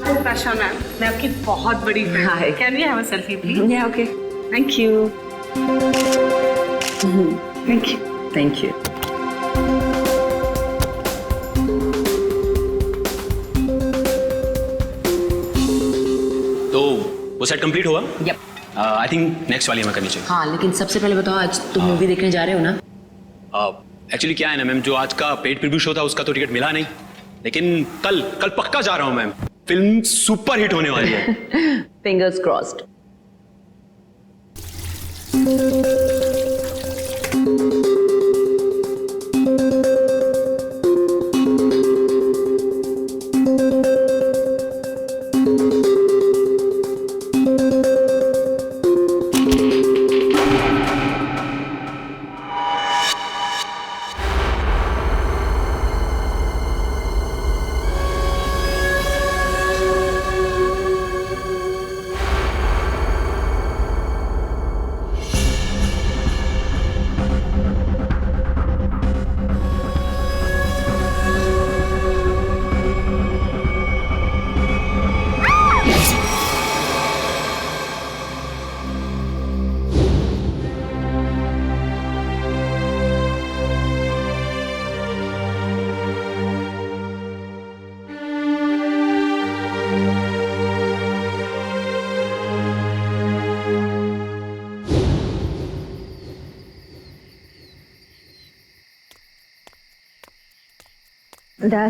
Prashant ma'am, मैं आपकी बहुत बड़ी fan Hi. हूँ। Can we have a selfie, please? Yeah, okay. Thank you. Thank you. Thank you. तो वो सेट कंप्लीट हुआ? Yep. आई थिंक नेक्स्ट वाली हमें करनी चाहिए। हाँ, लेकिन सबसे पहले बताओ, आज तुम मूवी देखने जा रहे हो ना? एक्चुअली क्या है ना मैम, जो आज का पेड प्रीव्यू शो था उसका तो टिकट मिला नहीं, लेकिन कल पक्का जा रहा हूँ मैम। फिल्म सुपर हिट होने वाली है। Fingers crossed.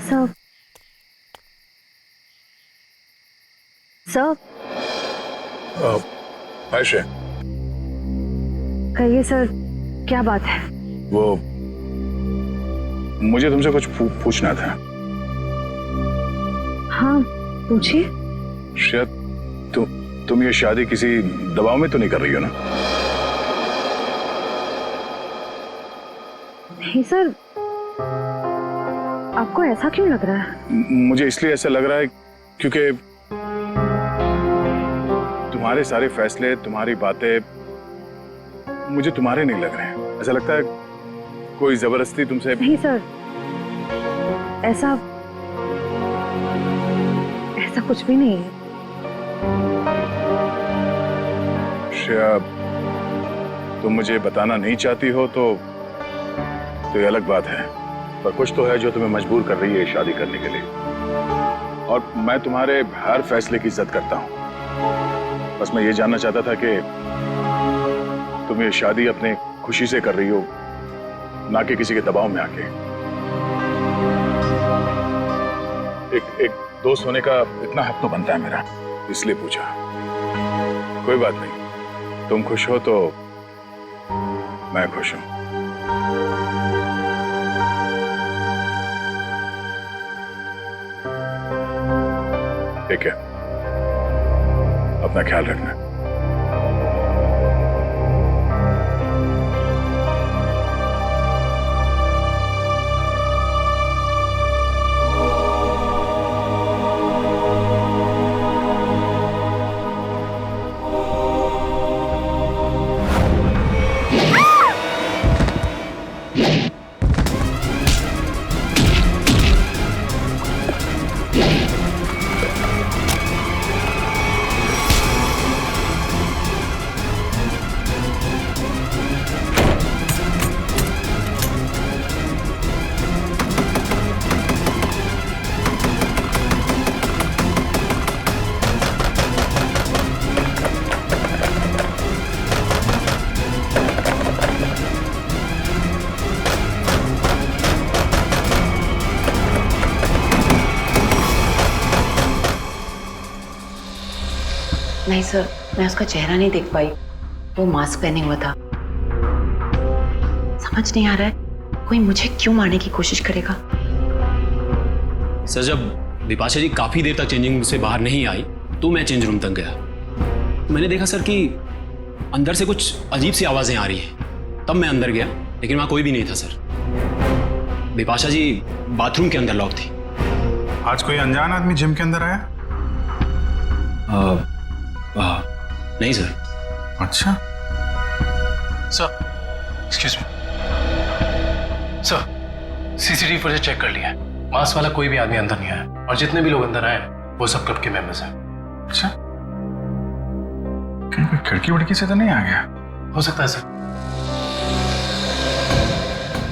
Sir. Sir, Ayesha, कहिए सर, क्या बात है? वो मुझे तुमसे कुछ पूछना था। हाँ, पूछिए। शायद तुम ये शादी किसी दबाव में तो नहीं कर रही हो ना? नहीं सर, आपको ऐसा क्यों लग रहा है? मुझे इसलिए ऐसा लग रहा है क्योंकि तुम्हारे सारे फैसले, तुम्हारी बातें मुझे तुम्हारे नहीं लग रहे हैं। ऐसा लगता है कोई जबरदस्ती तुमसे। नहीं सर, ऐसा कुछ भी नहीं है। शायद तुम मुझे बताना नहीं चाहती हो तो ये अलग बात है, पर कुछ तो है जो तुम्हें मजबूर कर रही है शादी करने के लिए। और मैं तुम्हारे हर फैसले की इज्जत करता हूं। बस मैं ये जानना चाहता था कि तुम ये शादी अपने खुशी से कर रही हो, ना कि किसी के दबाव में आके। एक दोस्त होने का इतना हक तो बनता है मेरा, इसलिए पूछा। कोई बात नहीं, तुम खुश हो तो मैं खुश हूं। ठीक है, अपना ख्याल रखना। नहीं सर, मैं उसका चेहरा नहीं देख पाई। वो मास्क पहने हुआ था। समझ नहीं आ रहा है कोई मुझे क्यों मारने की कोशिश करेगा। सर, जब बिपाशा जी काफी देर तक चेंजिंग रूम से बाहर नहीं आई तो मैं चेंज रूम तक गया। मैंने देखा सर कि अंदर से कुछ अजीब सी आवाजें आ रही हैं। तब मैं अंदर गया, लेकिन वहां कोई भी नहीं था सर। बिपाशा जी बाथरूम के अंदर लॉक थी। आज कोई अनजान आदमी जिम के अंदर आया? नहीं सर। अच्छा sir, excuse me sir, CCTV footage check कर लिया है। मास्क वाला कोई भी आदमी अंदर नहीं आया, और जितने भी लोग अंदर आए वो सब क्लब के मेंबर्स हैं। अच्छा, कहीं कोई खिड़की उड़की से तो नहीं आ गया? हो सकता है सर।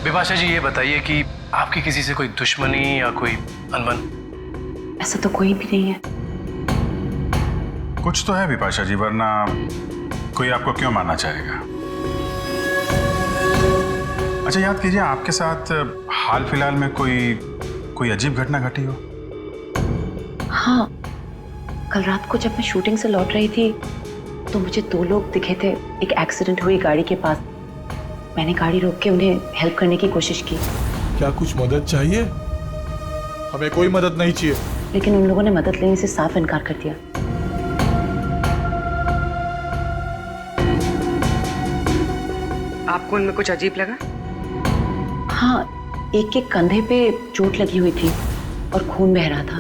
विपाशा जी, ये बताइए कि आपकी किसी से कोई दुश्मनी या कोई अनबन? ऐसा तो कोई भी नहीं है। कुछ तो है विपाशा जी, वरना कोई आपको क्यों मानना चाहेगा? अच्छा, याद कीजिए, आपके साथ हाल फिलहाल में कोई अजीब घटना घटी हो? हाँ, कल रात को जब मैं शूटिंग से लौट रही थी तो मुझे 2 लोग दिखे थे एक एक्सीडेंट हुई गाड़ी के पास। मैंने गाड़ी रोक के उन्हें हेल्प करने की कोशिश की। क्या कुछ मदद चाहिए? हमें कोई मदद नहीं चाहिए। लेकिन उन लोगों ने मदद लेने से साफ इनकार कर दिया। आपको उनमें कुछ अजीब लगा? हाँ, एक के कंधे पे चोट लगी हुई थी और खून बह रहा था,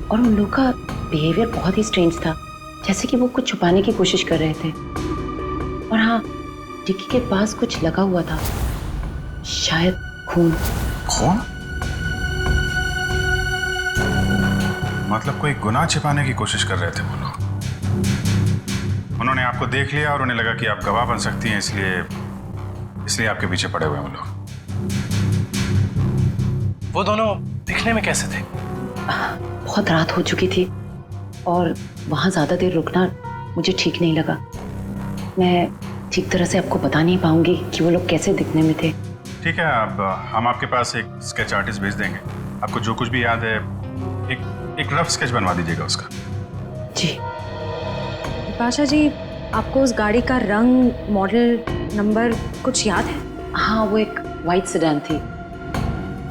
और उन लोगों का बिहेवियर बहुत ही स्ट्रेंज था, जैसे कि वो कुछ छुपाने की कोशिश कर रहे थे। और हाँ, डिक्की के पास कुछ लगा हुआ था, शायद खून। खून? मतलब कोई गुनाह छिपाने की कोशिश कर रहे थे वो लोग। उन्होंने आपको देख लिया और उन्हें लगा कि आप गवाह बन सकती हैं, इसलिए आपके पीछे पड़े हुए हैं वो लोग। वो दोनों दिखने में कैसे थे? बहुत रात हो चुकी थी और वहाँ ज्यादा देर रुकना मुझे ठीक नहीं लगा। मैं ठीक तरह से आपको बता नहीं पाऊंगी कि वो लोग कैसे दिखने में थे। ठीक है, अब हम आपके पास एक स्केच आर्टिस्ट भेज देंगे। आपको जो कुछ भी याद है एक रफ स्केच बनवा दीजिएगा उसका। जी। विपाशा जी, आपको उस गाड़ी का रंग, मॉडल, नंबर कुछ याद है? हाँ, वो एक वाइट सेडान थी,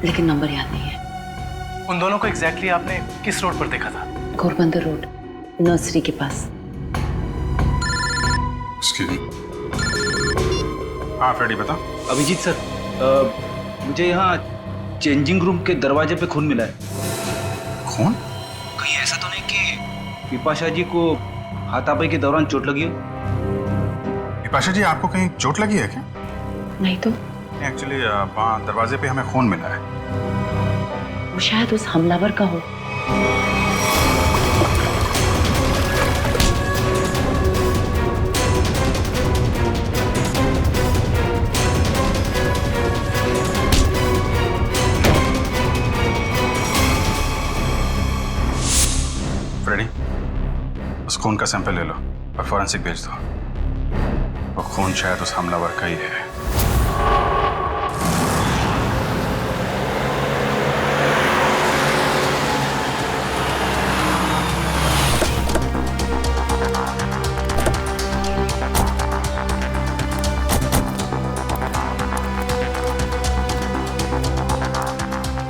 लेकिन नंबर याद नहीं है। उन दोनों को एग्जैक्टली आपने किस रोड पर देखा था? घोरबंदर रोड, नर्सरी के पास। हाँ फ्रेडी, बता। अभिजीत सर, मुझे यहाँ चेंजिंग रूम के दरवाजे पे खून मिला है। खून? कहीं ऐसा तो नहीं कि विपाशा जी को हाथापाई के दौरान चोट लगी हो? विपाशा जी, आपको कहीं चोट लगी है क्या? नहीं तो। एक्चुअली वहाँ दरवाजे पे हमें खून मिला है। वो शायद उस हमलावर का हो। फ्रेडी, उस खून का सैंपल ले लो और फॉरेंसिक भेज दो। वो खून शायद उस हमलावर का ही है।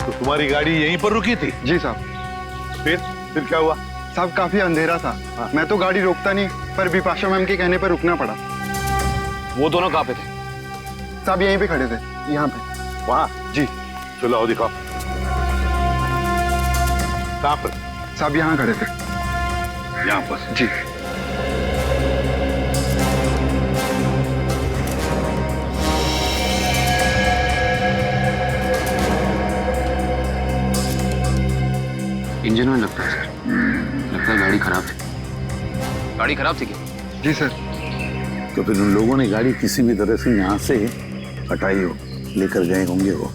तो तुम्हारी गाड़ी यहीं पर रुकी थी? जी साहब। फिर क्या हुआ? साहब काफी अंधेरा था। मैं तो गाड़ी रोकता नहीं, पर विपाशा मैम के कहने पर रुकना पड़ा। वो दोनों कहाँ पे थे? साहब यहीं पे खड़े थे, यहाँ पे। वहाँ? जी। चलो आओ दिखाओ। कहाँ पर? साहब यहाँ खड़े थे। यहाँ पर? जी। इंजन में लगता है सर। लगता है गाड़ी खराब थी। गाड़ी खराब थी क्या? जी सर। तो फिर उन लोगों ने गाड़ी किसी भी तरह से यहाँ से हटाई हो, लेकर गए होंगे वो।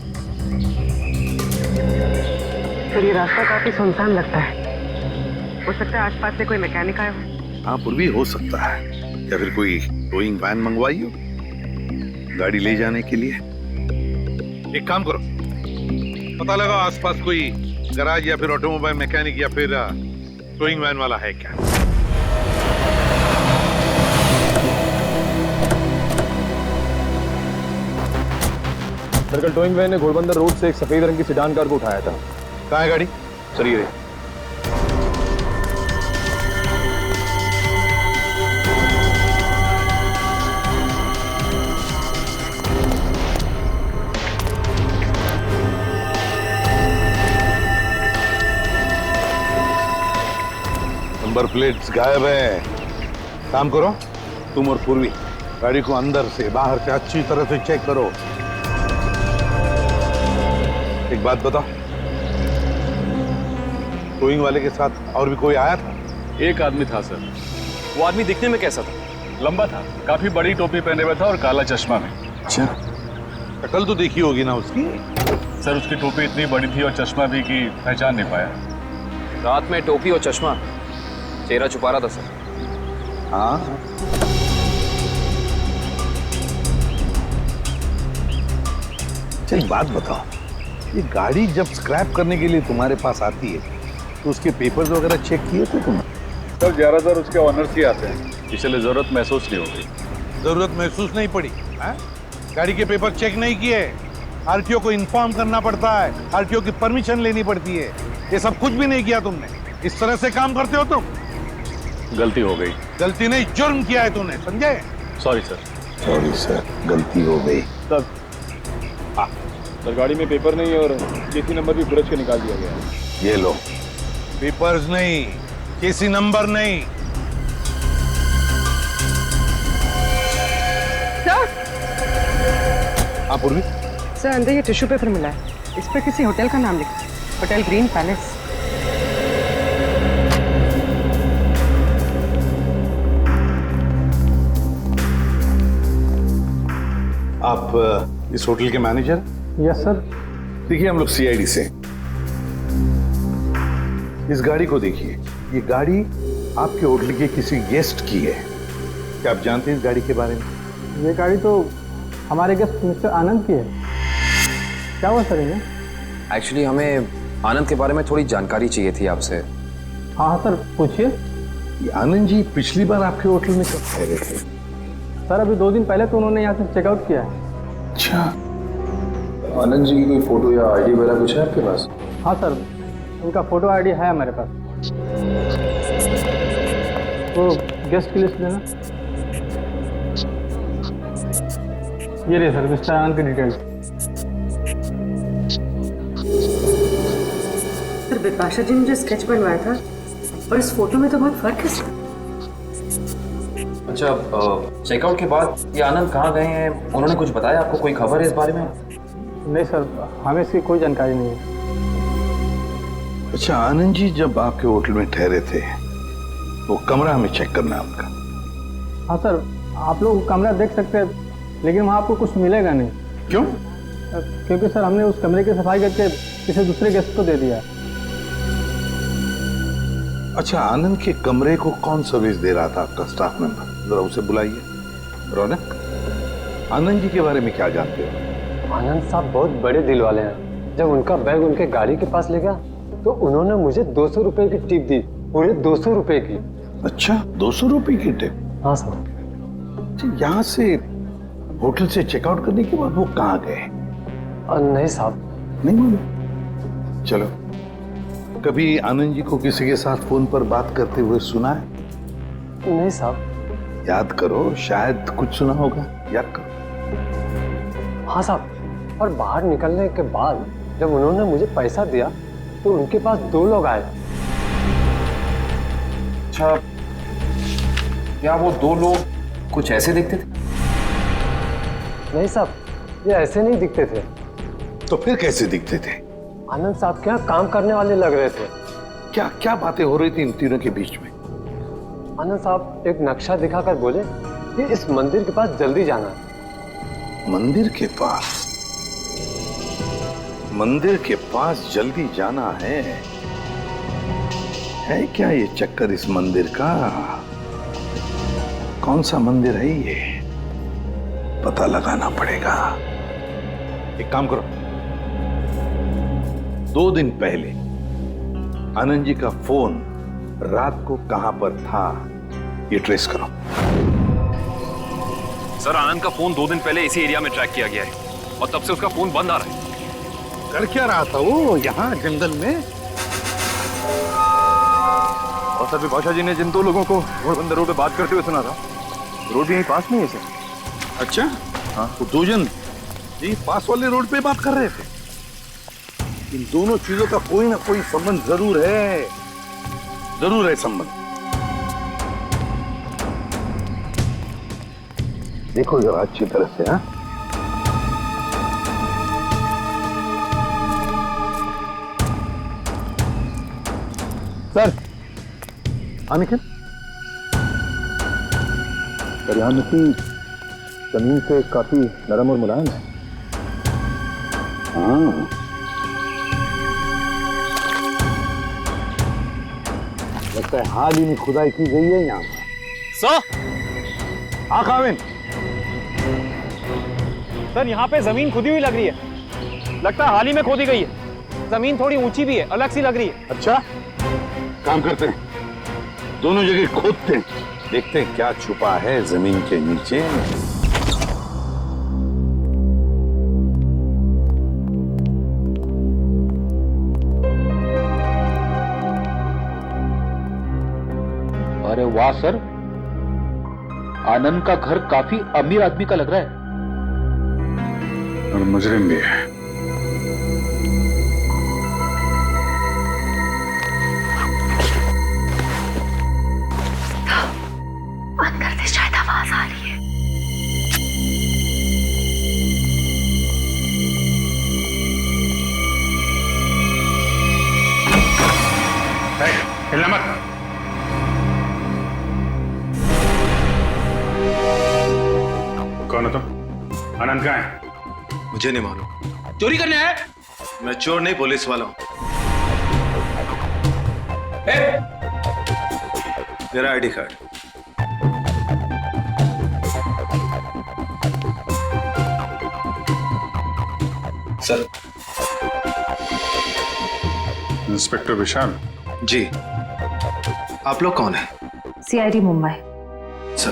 सर, ये रास्ता काफी सुनसान लगता है। हो सकता है आसपास से कोई मैकेनिक आया हो। हाँ, पर भी हो सकता है, या फिर कोई टोइंग वैन मंगवाई हो गाड़ी ले जाने के लिए। एक काम करो, पता लगाओ आसपास कोई गराज या फिर ऑटोमोबाइल मैकेनिक या फिर टोइंग वैन वाला है क्या। सर्कल टोइंग वैन ने घोड़बंदर रोड से एक सफेद रंग की सेडान कार को उठाया था। कहाँ है गाड़ी? सर ये नंबर प्लेट्स गायब है। काम करो, तुम और पूर्वी गाड़ी को अंदर से बाहर से अच्छी तरह से चेक करो। एक बात बताओ, टोइंग वाले के साथ और भी कोई आया था? एक आदमी था सर। वो आदमी दिखने में कैसा था? लंबा था, काफी बड़ी टोपी पहने हुआ था और काला चश्मा भी। अच्छा, शक्ल तो देखी होगी ना उसकी? सर उसकी टोपी इतनी बड़ी थी और चश्मा भी कि पहचान नहीं पाया। रात में टोपी और चश्मा, चेहरा छुपा रहा था सर। हाँ, अच्छा एक बात बताओ, ये गाड़ी जब स्क्रैप करने के लिए तुम्हारे पास आती है तो उसके पेपर्स वगैरह चेक किए थे तुमने? सर ज्यादातर उसके ऑनर्स ही आते हैं, इसलिए जरूरत महसूस नहीं होगी। जरूरत महसूस नहीं पड़ी है? गाड़ी के पेपर चेक नहीं किए? आरटीओ को इन्फॉर्म करना पड़ता है, आरटीओ की परमिशन लेनी पड़ती है, ये सब कुछ भी नहीं किया तुमने। इस तरह से काम करते हो तुम? गलती हो गई। गलती नहीं, जुर्म किया है तुमने, समझे? Sorry sir. सॉरी सर, गलती हो गई। सर गाड़ी में पेपर नहीं और केसी नंबर भी बुरज के निकाल दिया गया है। ये लो, पेपर्स नहीं, केसी नंबर नहीं। हाँ पूर्वी, सर अंदर ये टिश्यू पेपर मिला है, इस पर किसी होटल का नाम लिखा है, होटल ग्रीन पैलेस। आप इस होटल के मैनेजर? Yes sir. देखिए हम लोग सीआईडी से। इस गाड़ी को देखिए, ये गाड़ी आपके होटल के किसी गेस्ट की है। क्या आप जानते हैं इस गाड़ी के बारे में? ये गाड़ी तो हमारे गेस्ट मिस्टर आनंद की है। क्या हुआ सर इन्हें? एक्चुअली हमें आनंद के बारे में थोड़ी जानकारी चाहिए थी आपसे। हाँ हाँ सर, पूछिए। ये आनंद जी पिछली बार आपके होटल में कब ठहरे थे? सर अभी 2 दिन पहले तो उन्होंने यहाँ से चेकआउट किया है। अच्छा, आनंद जी की कोई फोटो या आईडी वगैरह कुछ है आपके पास? हाँ सर, उनका फोटो आईडी है हमारे पास। तो गेस्ट की लिस्ट देना। ये रही सर मिस्टर आनंद की डिटेल्स। सर बिपाशा जी ने जो स्केच बनवाया था और इस फोटो में तो बहुत फर्क है सर। अच्छा, चेकआउट के बाद ये आनंद कहाँ गए हैं, उन्होंने कुछ बताया आपको? कोई खबर है इस बारे में? नहीं सर, हमें इसकी कोई जानकारी नहीं है। अच्छा, आनंद जी जब आपके होटल में ठहरे थे वो कमरा हमें चेक करना है उनका। हाँ सर, आप लोग कमरा देख सकते हैं, लेकिन वहाँ आपको कुछ मिलेगा नहीं। क्यों? क्योंकि सर हमने उस कमरे की सफाई करके किसी दूसरे गेस्ट को दे दिया। अच्छा, आनंद के कमरे को कौन सर्विस दे रहा था आपका स्टाफ मेंबर? जरा उसे बुलाइए। रौनक, आनंद जी के बारे में क्या जानते हो? आनंद साहब बहुत बड़े दिल वाले हैं। जब उनका बैग उनके गाड़ी के पास ले गया तो उन्होंने मुझे 200 रुपए की टिप दी, पूरे 200 रुपए की। अच्छा, 200 रुपए की टिप? हाँ सर। यहाँ से होटल से चेकआउट करने के बाद वो कहाँ गए? नहीं साहब। नहीं मालूम? चलो, कभी आनंद जी को किसी के साथ फोन पर बात करते हुए सुना है? नहीं साहब। याद करो, शायद कुछ सुना होगा, याद करो। हाँ साहब, और बाहर निकलने के बाद जब उन्होंने मुझे पैसा दिया तो उनके पास 2 लोग आए। अच्छा, क्या वो 2 लोग कुछ ऐसे दिखते थे? नहीं साहब, ये ऐसे नहीं दिखते थे। तो फिर कैसे दिखते थे? आनंद साहब के यहाँ काम करने वाले लग रहे थे। क्या क्या बातें हो रही थी इन तीनों के बीच में? आनंद साहब एक नक्शा दिखाकर बोले कि इस मंदिर के पास जल्दी जाना है। मंदिर के पास? मंदिर के पास जल्दी जाना है क्या ये चक्कर इस मंदिर का? कौन सा मंदिर है ये? पता लगाना पड़ेगा। एक काम करो, 2 दिन पहले आनंद जी का फोन रात को कहां पर था ये ट्रेस करो। सर आनंद का फोन 2 दिन पहले इसी एरिया में ट्रैक किया गया है और तब से उसका फोन बंद आ रहा है। कर क्या रहा था वो यहाँ जंगल में? और सर बिपाशा जी ने जिन 2 लोगों को घोड़बंदर रोड पे बात करते हुए सुना था, रोड यहीं पास में है सर। अच्छा, हाँ, वो 2 जन जी पास वाले रोड पे बात कर रहे थे। इन दोनों चीजों का कोई ना कोई संबंध जरूर है, जरूर है संबंध। देखो जरा अच्छी तरह से। हाँ, सर निखिल सर, यहाँ मिट्टी जमीन से काफी नरम और मुलायम है। हाँ, लगता है हाल ही में खुदाई की गई है यहाँ पर। हाँ काविन, सर यहाँ पे जमीन खुदी हुई लग रही है। लगता है हाल ही में खोदी गई है। जमीन थोड़ी ऊंची भी है, अलग सी लग रही है। अच्छा, काम करते हैं, दोनों जगह खोदते हैं, देखते हैं क्या छुपा है जमीन के नीचे। अरे वाह सर, आनंद का घर काफी अमीर आदमी का लग रहा है। और मुजरिम भी है। अंदर से शायद आवाज आ रही है। हिलना मत। कौन हो तुम? आनंद कहाँ है? मुझे नहीं मालूम। चोरी करने आए? मैं चोर नहीं, पुलिस वाला हूं। मेरा आईडी कार्ड। सर। इंस्पेक्टर विशाल जी, आप लोग कौन हैं? CID मुंबई। सर।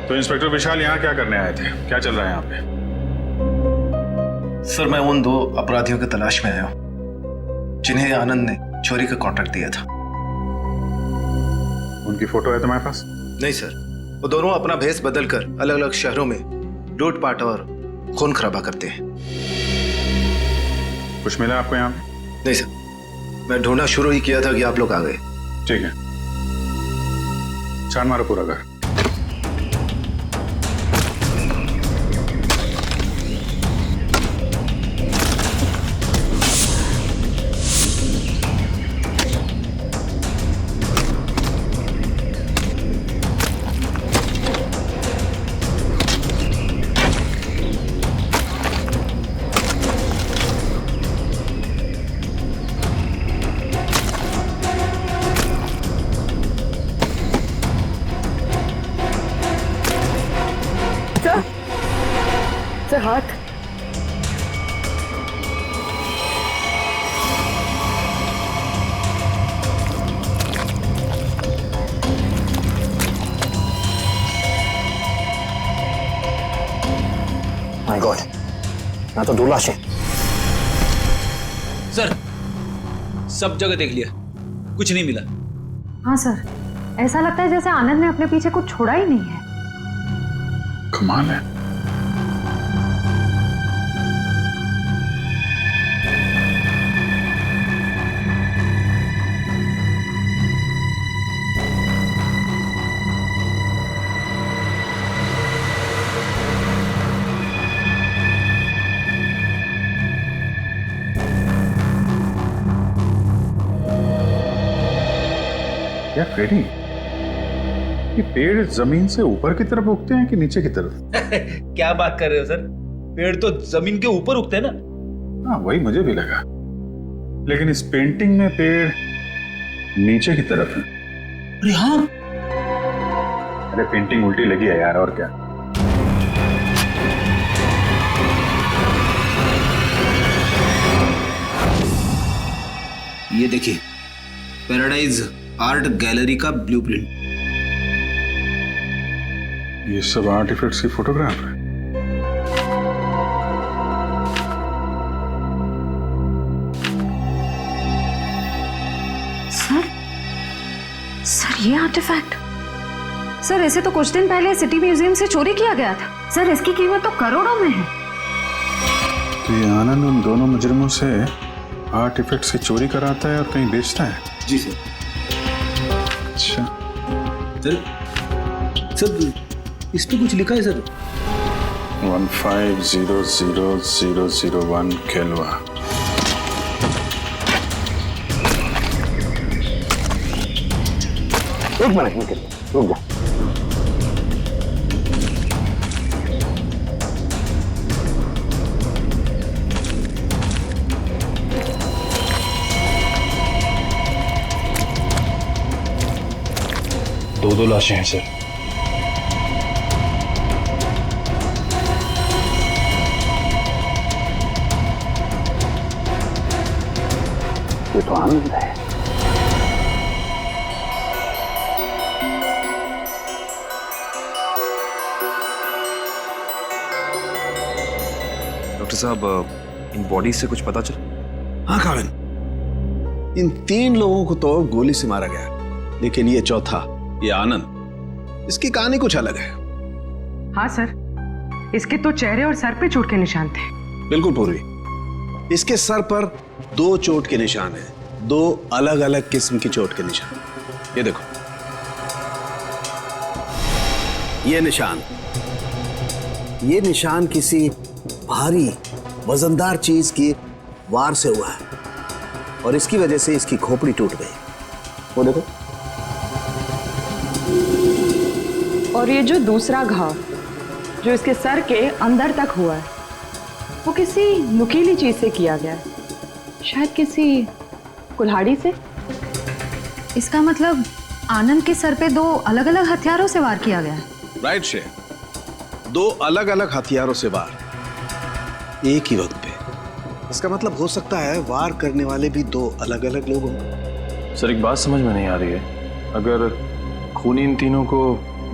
तो इंस्पेक्टर विशाल यहाँ क्या करने आए थे? क्या चल रहा है यहाँ पे? सर, मैं उन 2 अपराधियों की तलाश में आया हूं जिन्हें आनंद ने चोरी का कॉन्ट्रैक्ट दिया था। उनकी फोटो है तुम्हारे पास? नहीं सर, वो दोनों अपना भेष बदलकर अलग अलग शहरों में लूटपाट और खून खराबा करते हैं। कुछ मिला आपको यहाँ? नहीं सर, मैं ढूंढना शुरू ही किया था कि आप लोग आ गए। ठीक है, छान मारो पूरा घर। हाथ माय गॉड, ना तो 2 लाशें। सर, सब जगह देख लिया, कुछ नहीं मिला। हाँ सर, ऐसा लगता है जैसे आनंद ने अपने पीछे कुछ छोड़ा ही नहीं है। कमाल है। क्या फ्रेडी, ये पेड़ जमीन से ऊपर की तरफ उगते हैं कि नीचे की तरफ? क्या बात कर रहे हो सर, पेड़ तो जमीन के ऊपर उगते हैं ना। हाँ, वही मुझे भी लगा, लेकिन इस पेंटिंग में पेड़ नीचे की तरफ है। अरे हाँ, अरे पेंटिंग उल्टी लगी है यार, और क्या। ये देखिए, पैराडाइज आर्ट गैलरी का ब्लूप्रिंट। ये सब आर्टिफैक्ट्स की फोटोग्राफ है। सर ये आर्टिफैक्ट, सर इसे तो कुछ दिन पहले सिटी म्यूजियम से चोरी किया गया था। सर इसकी कीमत तो करोड़ों में है। तो ये आनंद उन दोनों मुजरिमों से आर्टिफैक्ट्स की चोरी कराता है और कहीं बेचता है? जी सर। अच्छा सर, इस पे कुछ लिखा है सर। 15000001 केल्वा। एक मिनट निकल, रुक जा। दो लाशें हैं सर। ये तो आनंद है। डॉक्टर साहब, इन बॉडी से कुछ पता चला? हाँ काविन, इन 3 लोगों को तो गोली से मारा गया, लेकिन ये चौथा, ये आनंद, इसकी कहानी कुछ अलग है। हाँ सर, इसके तो चेहरे और सर पे चोट के निशान थे। बिल्कुल पूर्वी, इसके सर पर 2 चोट के निशान हैं, 2 अलग अलग किस्म की चोट के निशान। ये देखो, ये निशान किसी भारी वजनदार चीज की वार से हुआ है और इसकी वजह से इसकी खोपड़ी टूट गई। वो देखो। और ये जो दूसरा घाव जो इसके सर के अंदर तक हुआ है, वो किसी नुकीली चीज से किया गया है, शायद किसी कुल्हाड़ी से। इसका मतलब आनंद के सर पे 2 अलग अलग हथियारों से वार किया गया है। राइट श्रेया, 2 अलग अलग हथियारों से वार एक ही वक्त पे। इसका मतलब हो सकता है वार करने वाले भी 2 अलग अलग लोग होंगे। सर एक बात समझ में नहीं आ रही है, अगर खूनी इन तीनों को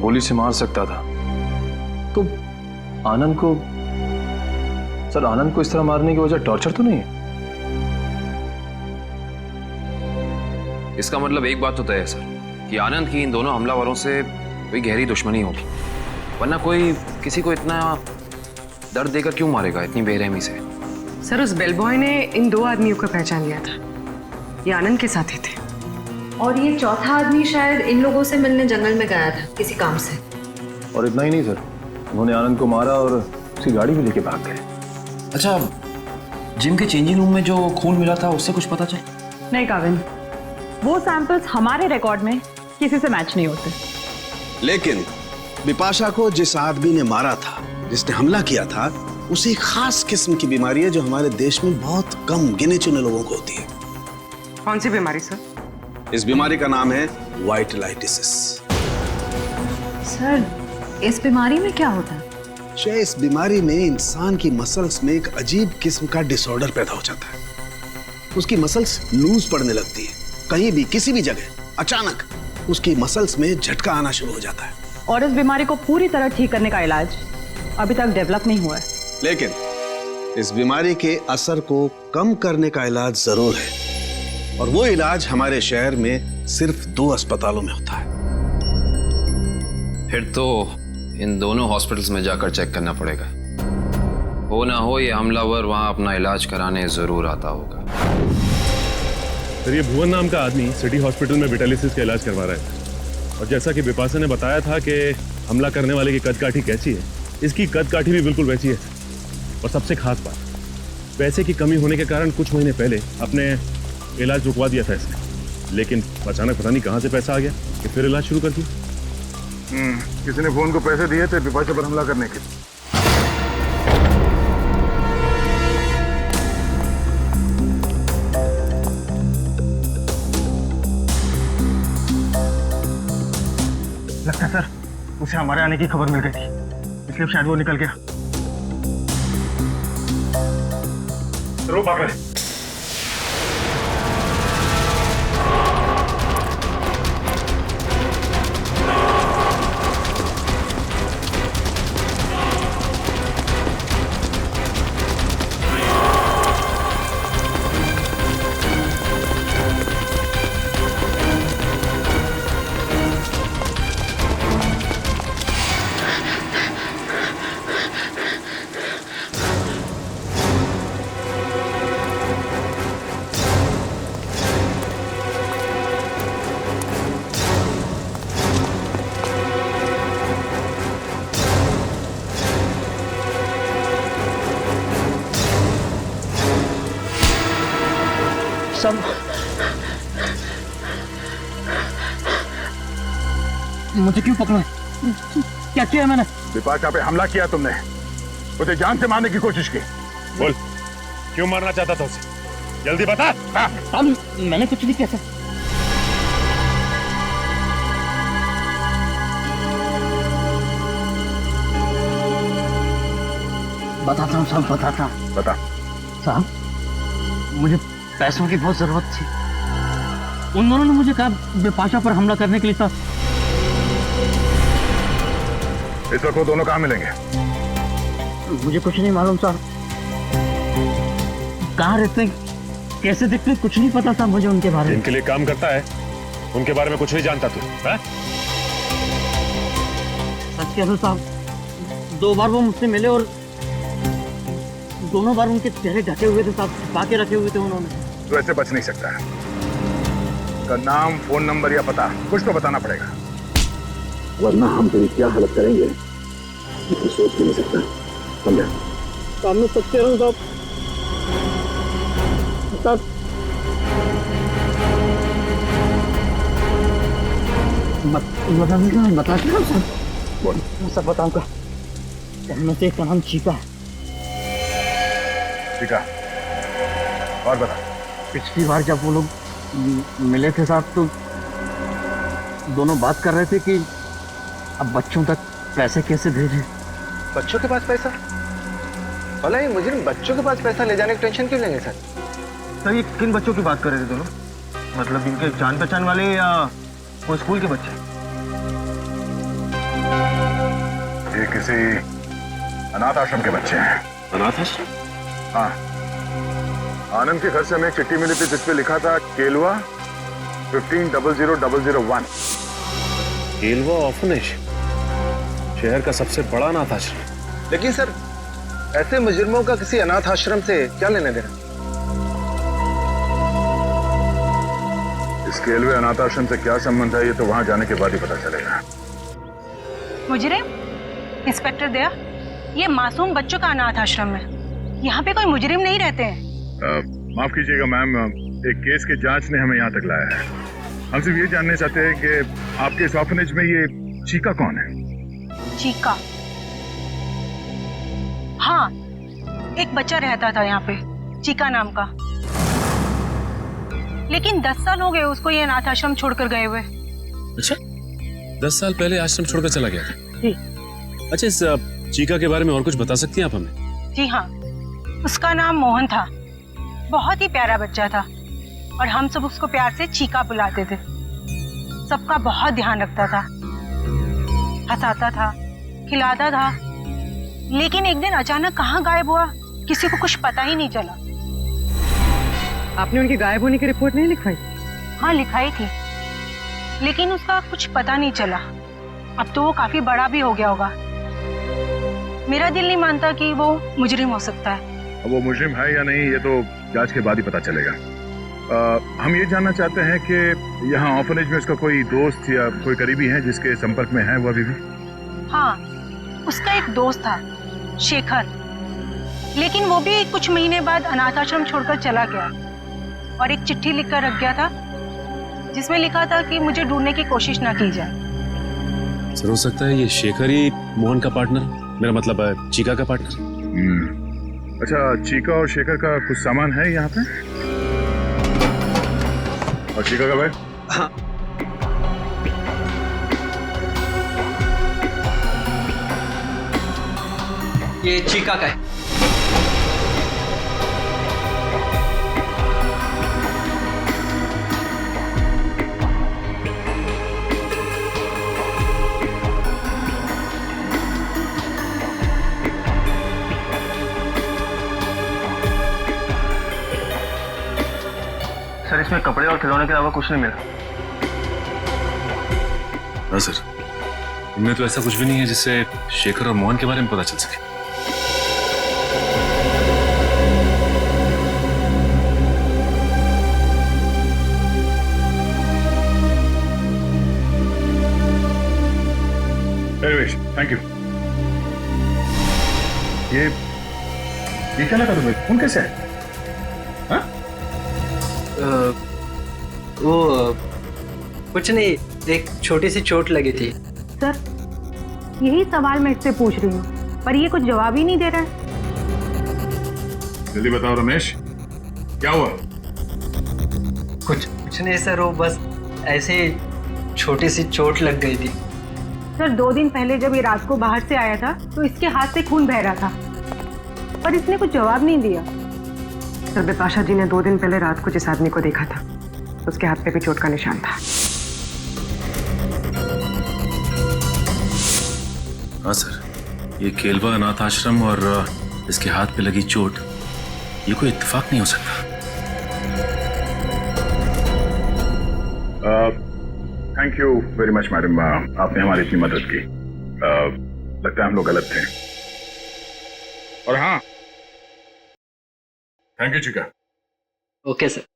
गोली से मार सकता था तो आनंद को, सर आनंद को इस तरह मारने की वजह टॉर्चर तो नहीं है? इसका मतलब एक बात तो तय है सर कि आनंद की इन दोनों हमलावरों से कोई गहरी दुश्मनी होगी, वरना कोई किसी को इतना दर्द देकर क्यों मारेगा इतनी बेरहमी से? सर उस बेल बॉय ने इन 2 आदमियों को पहचान लिया था, ये आनंद के साथ ही थे। और ये चौथा आदमी शायद इन लोगों से मिलने जंगल में गया था किसी काम से। और इतना ही नहीं सर, उन्होंने आनंद को मारा और उसकी गाड़ी भी लेके भाग गए। अच्छा, जिम के चेंजिंग रूम में जो खून मिला था उससे कुछ पता चला? नहीं काविन, वो सैंपल्स हमारे रिकॉर्ड में किसी से मैच नहीं होते। लेकिन बिपाशा को जिस आदमी ने मारा था, जिसने हमला किया था, उसे एक खास किस्म की बीमारी है जो हमारे देश में बहुत कम गिने चुने लोगों को होती है। कौन सी बीमारी सर? इस बीमारी का नाम है वाइटलाइटिसिस। सर इस बीमारी में क्या होता है? इस बीमारी में इंसान की मसल्स में एक अजीब किस्म का डिसऑर्डर पैदा हो जाता है। उसकी मसल्स लूज पड़ने लगती है, कहीं भी किसी भी जगह अचानक उसकी मसल्स में झटका आना शुरू हो जाता है। और इस बीमारी को पूरी तरह ठीक करने का इलाज अभी तक डेवलप नहीं हुआ है। लेकिन इस बीमारी के असर को कम करने का इलाज जरूर है, और वो इलाज हमारे शहर में सिर्फ 2 अस्पतालों में होता है। फिर तो इन दोनों हॉस्पिटल्स में जाकर चेक करना पड़ेगा। हो ना हो ये हमलावर वहां अपना इलाज कराने जरूर आता होगा। सर ये भुवन नाम का आदमी सिटी हॉस्पिटल में विटालिसिस का इलाज करवा रहा है, और जैसा कि बिपाशा ने बताया था कि हमला करने वाले की कदकाठी कैसी है, इसकी कदकाठी भी बिल्कुल वैसी है। और सबसे खास बात, पैसे की कमी होने के कारण कुछ महीने पहले अपने इलाज रुकवा दिया था इसने, लेकिन अचानक पता नहीं कहां से पैसा आ गया कि फिर इलाज शुरू कर दिया। किसी ने फोन को पैसे दिए थे बिपाशा पर हमला करने के। लगता है सर उसे हमारे आने की खबर मिल गई थी, इसलिए शायद वो निकल गया। रो पाकर मुझे क्यों पकड़ा? क्या किया मैंने? बिपाशा पे हमला किया तुमने, उसे जान से मारने की कोशिश की। बोल, क्यों मारना चाहता था उसे? जल्दी बता। हाँ। मैंने कुछ नहीं किया सर। बताता हूँ साहब, बताता हूँ। बता। साहब, मुझे पैसों की बहुत जरूरत थी। उन दोनों ने मुझे कहा बिपाशा पर हमला करने के लिए। था इस वक्त वो दोनों कहाँ मिलेंगे? मुझे कुछ नहीं मालूम साहब, कहाँ रहते हैं, कैसे दिखते हैं, कुछ नहीं पता था मुझे उनके बारे में। इनके लिए काम करता है, उनके बारे में कुछ नहीं जानता तू? सच कह रहा हूं साहब, 2 बार वो मुझसे मिले और दोनों बार उनके चेहरे ढके हुए थे साहब, छुपा के रखे हुए थे उन्होंने। तो ऐसे बच नहीं सकता है। उसका नाम, फोन नंबर या पता कुछ तो बताना पड़ेगा, वरना हम तेरी क्या हालत करेंगे ये सोच भी नहीं सकता। समझा? सामने सच कह रहा हूँ साहब। बता मैं सब बताऊंगा। उनमें से एक का नाम चीका है। चीका? और बता। पिछली बार जब वो लोग मिले थे साहब तो दोनों बात कर रहे थे कि अब बच्चों तक पैसे कैसे भेजें। बच्चों के पास पैसा? भला ये मुजरिम बच्चों के पास पैसा ले जाने की टेंशन क्यों लेंगे सर? सर ये किन बच्चों की बात कर रहे थे दोनों? मतलब इनके जान पहचान वाले या वो स्कूल के बच्चे? ये किसी अनाथ आश्रम के बच्चे हैं। अनाथ आश्रम? हाँ, आनंद के घर से हमें एक चिट्ठी मिली थी जिसपे लिखा था केलवा 150001। केलवा ऑर्फनेज, शहर का सबसे बड़ा अनाथ आश्रम। लेकिन सर ऐसे मुजरिमों का किसी अनाथ आश्रम से क्या लेने देना? इस केलवे अनाथ आश्रम से क्या संबंध है ये तो वहां जाने के बाद ही पता चलेगा। मुजरिम? इंस्पेक्टर दया, ये मासूम बच्चों का अनाथ आश्रम है, यहाँ पे कोई मुजरिम नहीं रहते हैं। माफ कीजिएगा मैम, एक केस के जांच ने हमें यहाँ तक लाया है। हम सिर्फ ये जानना चाहते हैं कि आपके इस ऑर्फनेज में ये चीका कौन है? चीका? हाँ, एक बच्चा रहता था यहाँ पे, चीका नाम का। लेकिन 10 साल हो गए उसको ये अनाथ आश्रम छोड़कर गए हुए। अच्छा, 10 साल पहले आश्रम छोड़कर चला गया था? जी। अच्छा, इस चीका के बारे में और कुछ बता सकती हैं आप हमें? जी हाँ, उसका नाम मोहन था, बहुत ही प्यारा बच्चा था और हम सब उसको प्यार से चीका बुलाते थे। सबका बहुत ध्यान रखता था, हंसाता था, खिलाता था। लेकिन एक दिन अचानक कहाँ गायब हुआ किसी को कुछ पता ही नहीं चला। आपने उनके गायब होने की रिपोर्ट नहीं लिखवाई? हाँ, लिखाई थी, लेकिन उसका कुछ पता नहीं चला। अब तो वो काफी बड़ा भी हो गया होगा। मेरा दिल नहीं मानता कि वो मुजरिम हो सकता है। अब वो मुजरिम है या नहीं ये तो जांच के बाद ही पता चलेगा। हम ये जानना चाहते हैं कि यहाँ ऑर्फनेज में उसका कोई दोस्त या कोई करीबी है जिसके संपर्क में है वो अभी भी? हाँ, उसका एक दोस्त था, शेखर, लेकिन वो भी कुछ महीने बाद अनाथ आश्रम छोड़कर चला गया और एक चिट्ठी लिखकर रख गया था जिसमें लिखा था कि मुझे ढूंढने की कोशिश ना की जाए। सर, हो सकता है ये शेखर ही मोहन का पार्टनर, मेरा मतलब है चीका का पार्टनर। अच्छा, चीका और शेखर का कुछ सामान है यहाँ पे? और चीका का बैग? हाँ। ये चीका का है। सर, इसमें कपड़े और खिलौने के अलावा कुछ नहीं मिला। हाँ सर, इनमें तो ऐसा कुछ भी नहीं है जिससे शेखर और मोहन के बारे में पता चल सके। Thank you. ये क्या लगा तुम्हें? फोन कैसे है? कुछ नहीं, एक छोटी सी चोट लगी थी। सर, यही सवाल मैं इससे पूछ रही हूँ, पर ये कुछ जवाब ही नहीं दे रहा है। जल्दी बताओ रमेश, क्या हुआ? कुछ नहीं सर, वो बस ऐसे ही छोटी सी चोट लग गई थी। सर, 2 दिन पहले जब ये रात को बाहर से आया था तो इसके हाथ से खून बह रहा था, पर इसने कुछ जवाब नहीं दिया। सर, बिपाशा जी ने 2 दिन पहले रात को जिस आदमी को देखा था, उसके हाथ पे भी चोट का निशान था। हाँ सर, ये केलवा अनाथ आश्रम और इसके हाथ पे लगी चोट, ये कोई इत्तेफाक नहीं हो सकता। Thank you very much madam, आपने हमारी इतनी मदद की। लगता है हम लोग गलत थे। और हाँ, थैंक यू चिका। Okay sir.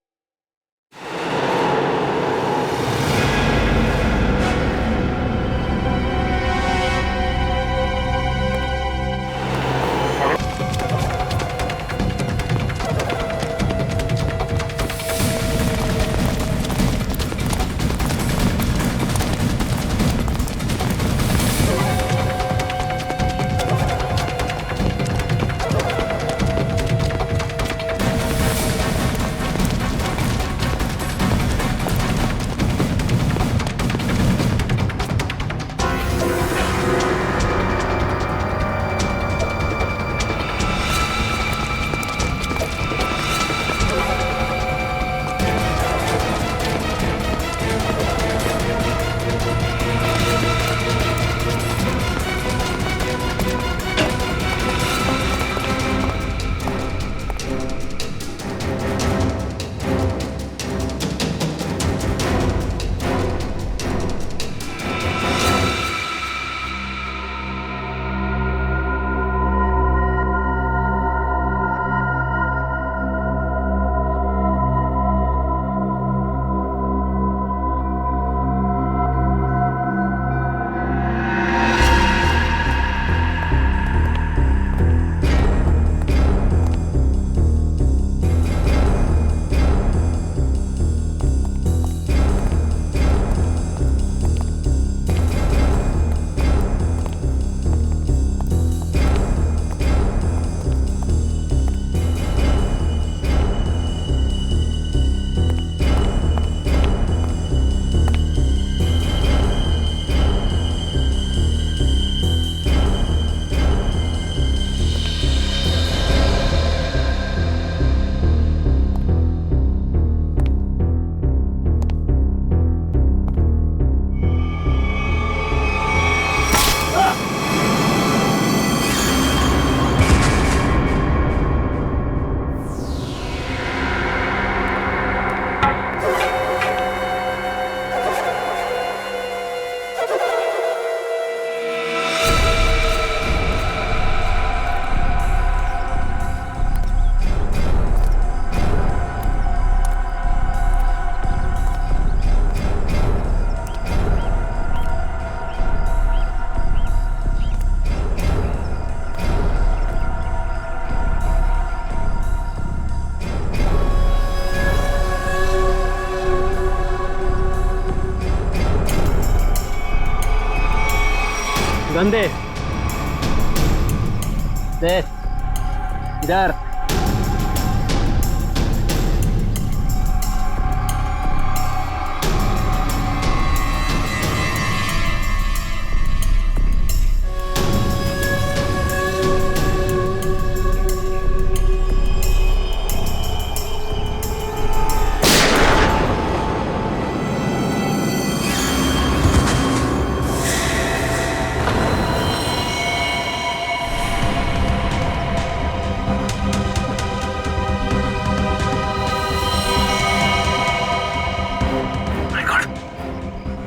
गंदे दे इधर।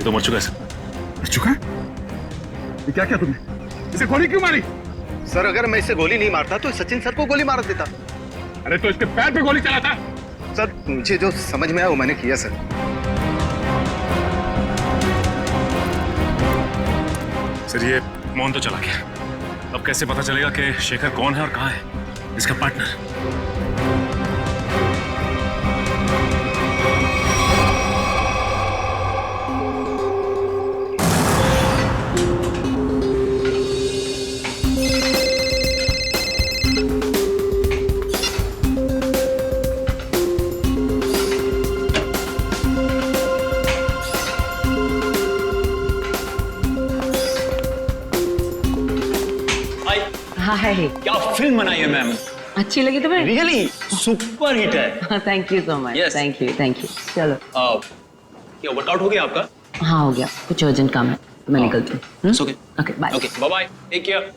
तो मर चुका है सर। मर चुका है? ये क्या किया तुमने? इसे गोली क्यों मारी? सर, अगर मैं इसे गोली नहीं मारता तो सचिन सर को गोली मार देता। अरे तो इसके पैर पे गोली चलाता। सर, मुझे जो समझ में आया वो मैंने किया सर। सर, ये मोहन तो चला गया, अब कैसे पता चलेगा कि शेखर कौन है और कहाँ है इसका पार्टनर? हाय। क्या फिल्म बनाई है मैम, अच्छी लगी तुम्हें? रियली सुपर हिट है। Thank you so much. Thank you. चलो क्या वर्कआउट हो गया आपका? हाँ हो गया, कुछ अर्जेंट काम है तो मैं निकलती हूँ। Okay bye. Okay bye bye, take care.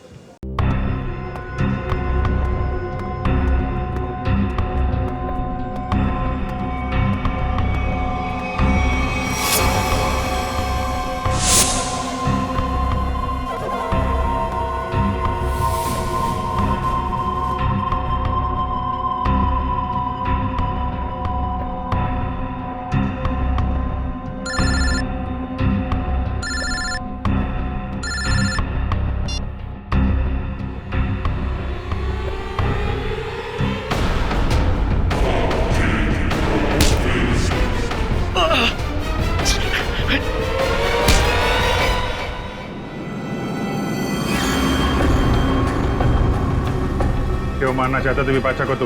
क्यों मारना चाहता तू विपाशा को? तू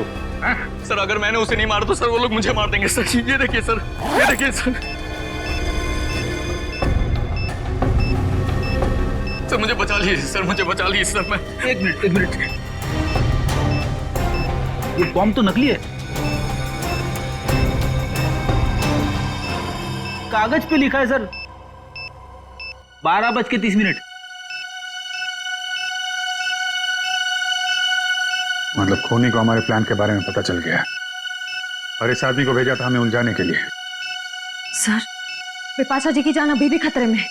सर अगर मैंने उसे नहीं मारा तो सर वो लोग मुझे मार देंगे सर। ये देखिए सर, ये देखिए सर। सर मुझे बचा लीजिए सर, मुझे बचा लीजिए सर। मैं एक मिनट। ये बॉम्ब तो नकली है। कागज पे लिखा है सर 12:30। मतलब खूनी को हमारे प्लान के बारे में पता चल गया और इस आदमी को भेजा था हमें उलझाने के लिए। सर विपाशा जी की जान अभी भी खतरे में।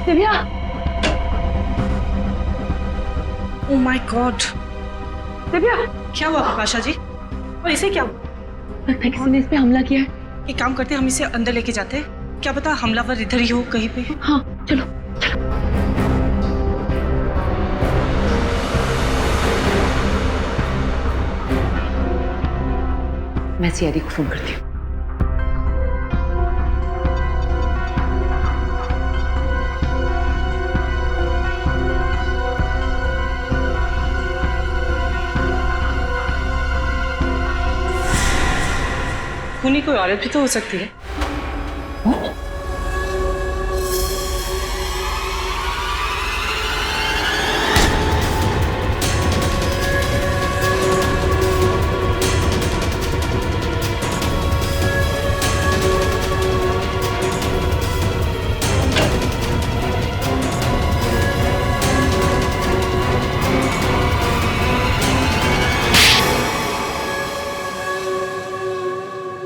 Divya oh my God, Divya क्या हुआ विपाशा जी? और इसे क्या हुआ? किसी ने इस पे हमला किया है। एक काम करते हैं, हम इसे अंदर लेके जाते हैं, क्या पता हमलावर इधर ही हो कहीं पे। हाँ चलो। मैं सीआईडी को फोन करती हूँ। खूनी कोई औरत भी तो हो सकती है।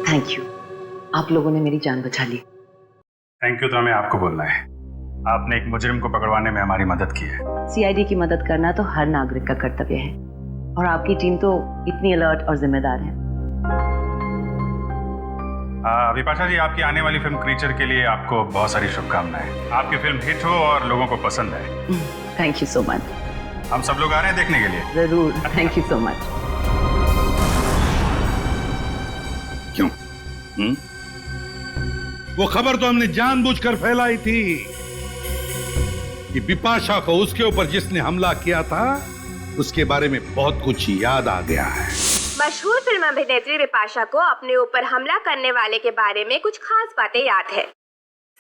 थैंक यू, आप लोगों ने मेरी जान बचा ली। थैंक यू तो हमें आपको बोलना है। आपने एक मुजरिम को पकड़वाने में हमारी मदद की है। सीआईडी की मदद करना तो हर नागरिक का कर्तव्य है और आपकी टीम तो इतनी अलर्ट और जिम्मेदार है। विपाशा जी, आपकी आने वाली फिल्म क्रीचर के लिए आपको बहुत सारी शुभकामनाएं। आपकी फिल्म हिट हो और लोगों को पसंद आए। Thank you so much. हम सब लोग आ रहे हैं देखने के लिए। जरूर, थैंक यू सो मच। क्यों? वो खबर तो हमने जानबूझकर फैलाई थी कि बिपाशा को उसके ऊपर जिसने हमला किया था उसके बारे में बहुत कुछ याद आ गया है। मशहूर फिल्म अभिनेत्री बिपाशा को अपने ऊपर हमला करने वाले के बारे में कुछ खास बातें याद है।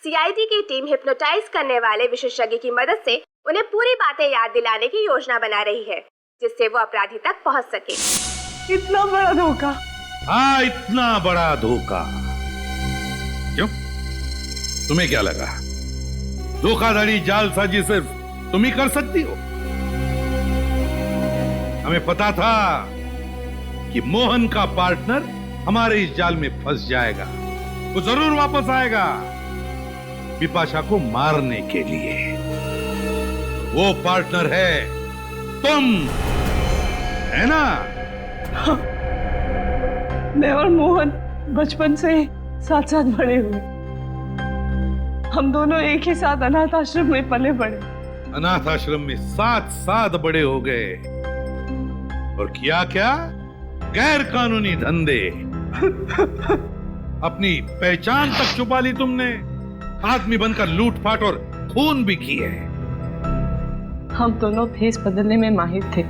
सीआईडी की टीम हिप्नोटाइज करने वाले विशेषज्ञ की मदद से उन्हें पूरी बातें याद दिलाने की योजना बना रही है, जिससे वो अपराधी तक पहुंच सके। इतना बड़ा धोखा। हाँ, इतना बड़ा धोखा। क्यों? तुम्हें क्या लगा धोखाधड़ी जालसाजी सिर्फ तुम ही कर सकती हो? हमें पता था कि मोहन का पार्टनर हमारे इस जाल में फंस जाएगा। वो जरूर वापस आएगा बिपाशा को मारने के लिए। वो पार्टनर है तुम, है ना? मैं और मोहन बचपन से साथ साथ बड़े हुए। हम दोनों एक ही साथ अनाथ आश्रम में पले बड़े। अनाथ आश्रम में साथ साथ बड़े हो गए और किया क्या? गैर कानूनी धंधे। अपनी पहचान तक छुपा ली तुमने। आदमी बनकर लूटपाट और खून भी किए। हम दोनों भेस बदलने में माहिर थे।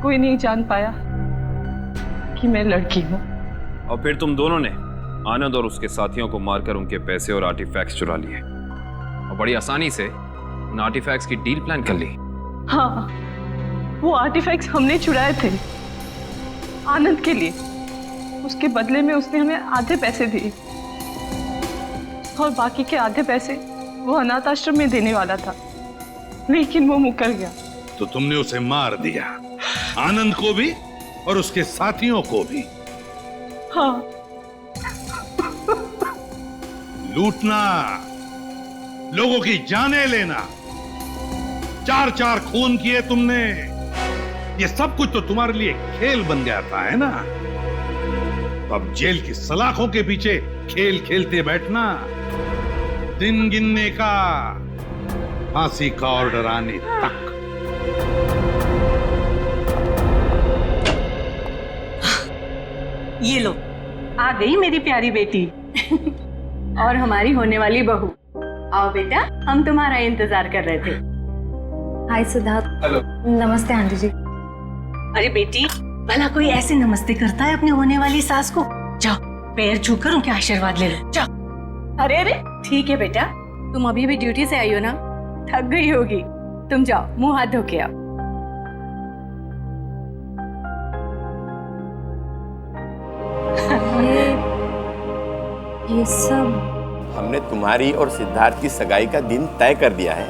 कोई नहीं जान पाया कि मैं लड़की हूँ। और फिर तुम दोनों ने आनंद और उसके साथियों को मारकर उनके पैसे और आर्टिफैक्ट्स चुरा लिए और बड़ी आसानी से उन आर्टिफैक्ट्स की डील प्लान कर ली। हाँ, वो आर्टिफैक्ट्स हमने चुराए थे आनंद के लिए। उसके बदले में उसने हमें आधे पैसे दिए और बाकी के आधे पैसे वो अनाथ आश्रम में देने वाला था, लेकिन वो मुकर गया। तो तुमने उसे मार दिया, आनंद को भी और उसके साथियों को भी। हाँ। लूटना, लोगों की जानें लेना, 4-4 खून किए तुमने। ये सब कुछ तो तुम्हारे लिए खेल बन गया था, है ना? तो अब जेल की सलाखों के पीछे खेल खेलते बैठना, दिन गिनने का, फांसी का ऑर्डर आने तक। ये लो, आ गई मेरी प्यारी बेटी। और हमारी होने वाली बहू। आओ बेटा, हम तुम्हारा इंतजार कर रहे थे। हाय सिद्धार्थ। हेलो। नमस्ते आंटी जी। अरे बेटी, भला कोई ऐसे नमस्ते करता है अपनी होने वाली सास को? जाओ, पैर छूकर उनके आशीर्वाद ले लो, जाओ। अरे अरे, ठीक है बेटा, तुम अभी भी ड्यूटी से आई हो ना, थक गई होगी। तुम जाओ, मुंह हाथ धो के आओ। ये सब हमने तुम्हारी और सिद्धार्थ की सगाई का दिन तय कर दिया है।